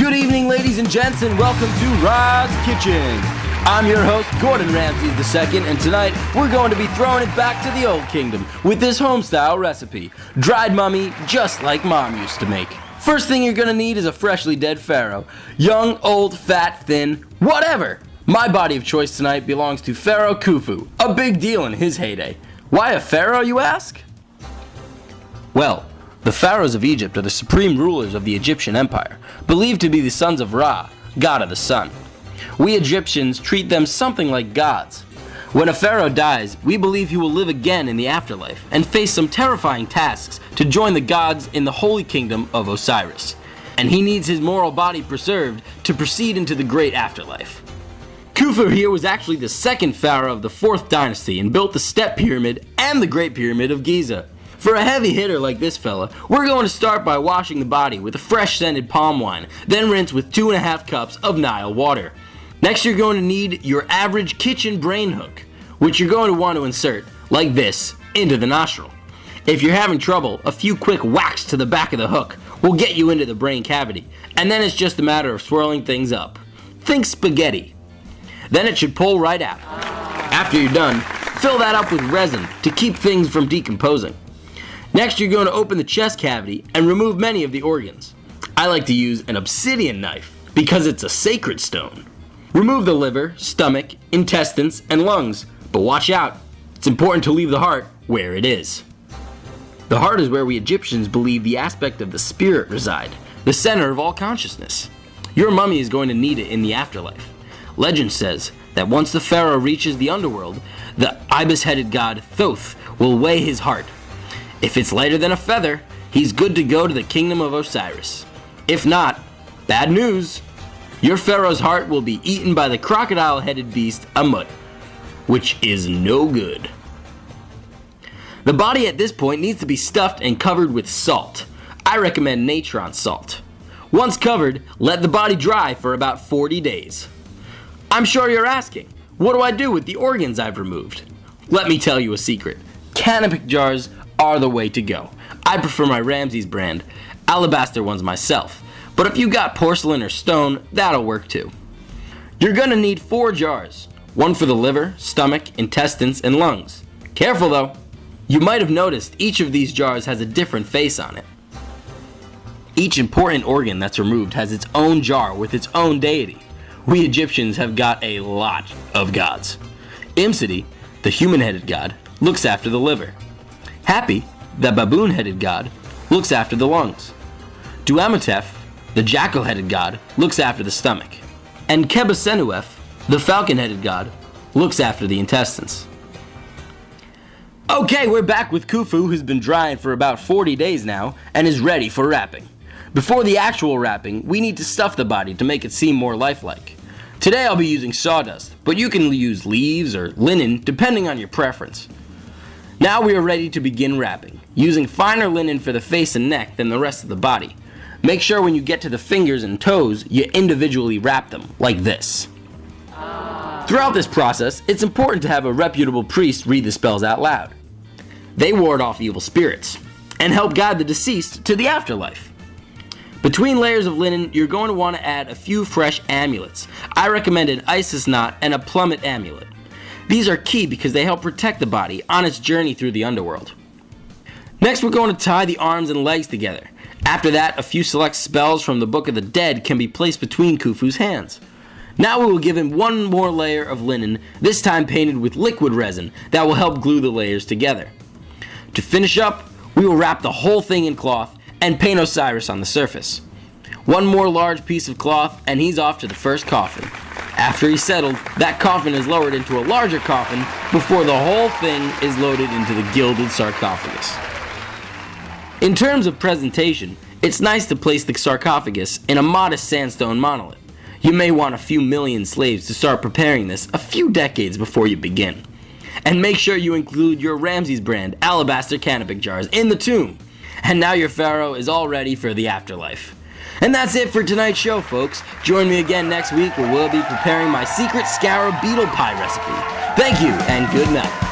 Good evening, ladies and gents, and welcome to Rod's Kitchen. I'm your host, Gordon Ramsay II, and tonight we're going to be throwing it back to the old kingdom with this home-style recipe. Dried mummy, just like Mom used to make. First thing you're gonna need is a freshly dead pharaoh. Young, old, fat, thin, whatever. My body of choice tonight belongs to Pharaoh Khufu, a big deal in his heyday. Why a pharaoh, you ask? Well, the pharaohs of Egypt are the supreme rulers of the Egyptian empire, believed to be the sons of Ra, god of the sun. We Egyptians treat them something like gods. When a pharaoh dies, we believe he will live again in the afterlife and face some terrifying tasks to join the gods in the holy kingdom of Osiris. And he needs his moral body preserved to proceed into the great afterlife. Khufu here was actually the second pharaoh of the 4th dynasty and built the Step Pyramid and the Great Pyramid of Giza. For a heavy hitter like this fella, we're going to start by washing the body with a fresh scented palm wine, then rinse with 2.5 cups of Nile water. Next you're going to need your average kitchen brain hook, which you're going to want to insert, like this, into the nostril. If you're having trouble, a few quick whacks to the back of the hook will get you into the brain cavity, and then it's just a matter of swirling things up. Think spaghetti. Then it should pull right out. After you're done, fill that up with resin to keep things from decomposing. Next, you're going to open the chest cavity and remove many of the organs. I like to use an obsidian knife because it's a sacred stone. Remove the liver, stomach, intestines, and lungs, but watch out. It's important to leave the heart where it is. The heart is where we Egyptians believe the aspect of the spirit reside, the center of all consciousness. Your mummy is going to need it in the afterlife. Legend says that once the pharaoh reaches the underworld, the ibis-headed god Thoth will weigh his heart. If it's lighter than a feather, he's good to go to the kingdom of Osiris. If not, bad news. Your pharaoh's heart will be eaten by the crocodile-headed beast Amut, which is no good. The body at this point needs to be stuffed and covered with salt. I recommend natron salt. Once covered, let the body dry for about 40 days. I'm sure you're asking, what do I do with the organs I've removed? Let me tell you a secret. Canopic jars are the way to go. I prefer my Ramsay's brand, alabaster ones myself, but if you got porcelain or stone, that'll work too. You're gonna need 4 jars, one for the liver, stomach, intestines, and lungs. Careful though, you might have noticed each of these jars has a different face on it. Each important organ that's removed has its own jar with its own deity. We Egyptians have got a lot of gods. Imsidi, the human-headed god, looks after the liver. Happy, the baboon-headed god, looks after the lungs. Duamatef, the jackal-headed god, looks after the stomach. And Kebasenuef, the falcon-headed god, looks after the intestines. Okay, we're back with Khufu, who's been drying for about 40 days now and is ready for wrapping. Before the actual wrapping, we need to stuff the body to make it seem more lifelike. Today I'll be using sawdust, but you can use leaves or linen depending on your preference. Now we are ready to begin wrapping, using finer linen for the face and neck than the rest of the body. Make sure when you get to the fingers and toes, you individually wrap them, like this. Throughout this process, it's important to have a reputable priest read the spells out loud. They ward off evil spirits, and help guide the deceased to the afterlife. Between layers of linen, you're going to want to add a few fresh amulets. I recommend an Isis knot and a plummet amulet. These are key because they help protect the body on its journey through the underworld. Next, we're going to tie the arms and legs together. After that, a few select spells from the Book of the Dead can be placed between Khufu's hands. Now we will give him one more layer of linen, this time painted with liquid resin that will help glue the layers together. To finish up, we will wrap the whole thing in cloth and paint Osiris on the surface. One more large piece of cloth and he's off to the first coffin. After he's settled, that coffin is lowered into a larger coffin before the whole thing is loaded into the gilded sarcophagus. In terms of presentation, it's nice to place the sarcophagus in a modest sandstone monolith. You may want a few million slaves to start preparing this a few decades before you begin. And make sure you include your Ramsay's brand alabaster canopic jars in the tomb. And now your pharaoh is all ready for the afterlife. And that's it for tonight's show, folks. Join me again next week where we'll be preparing my secret scarab beetle pie recipe. Thank you, and good night.